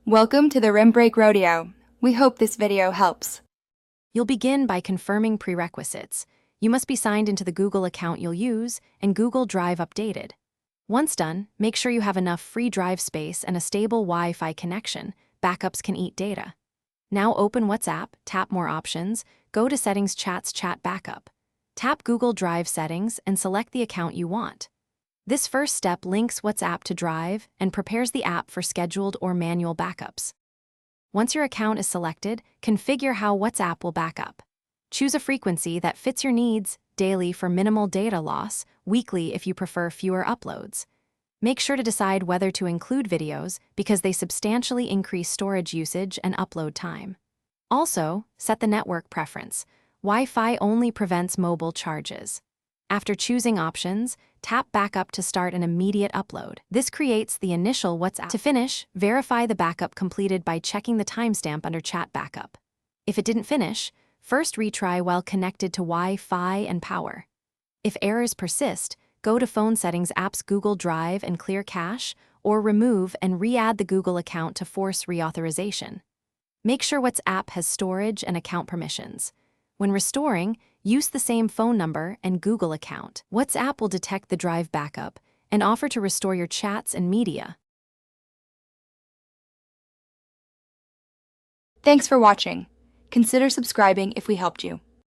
Welcome to the Rim Break Rodeo. We hope this video helps. You'll begin by confirming prerequisites. You must be signed into the Google account you'll use and Google Drive updated. Once done, make sure you have enough free drive space and a stable Wi-Fi connection. Backups can eat data. Now open WhatsApp, tap More Options, go to Settings, Chats, Chat Backup. Tap Google Drive Settings and select the account you want. This first step links WhatsApp to Drive and prepares the app for scheduled or manual backups. Once your account is selected, configure how WhatsApp will back up. Choose a frequency that fits your needs, daily for minimal data loss, weekly if you prefer fewer uploads. Make sure to decide whether to include videos because they substantially increase storage usage and upload time. Also, set the network preference. Wi-Fi only prevents mobile charges. After choosing options, tap Backup to start an immediate upload. This creates the initial WhatsApp. To finish, verify the backup completed by checking the timestamp under Chat Backup. If it didn't finish, first retry while connected to Wi-Fi and power. If errors persist, go to Phone Settings, Apps, Google Drive and clear cache, or remove and re-add the Google account to force reauthorization. Make sure WhatsApp has storage and account permissions. When restoring, use the same phone number and Google account. WhatsApp will detect the Drive backup and offer to restore your chats and media. Thanks for watching. Consider subscribing if we helped you.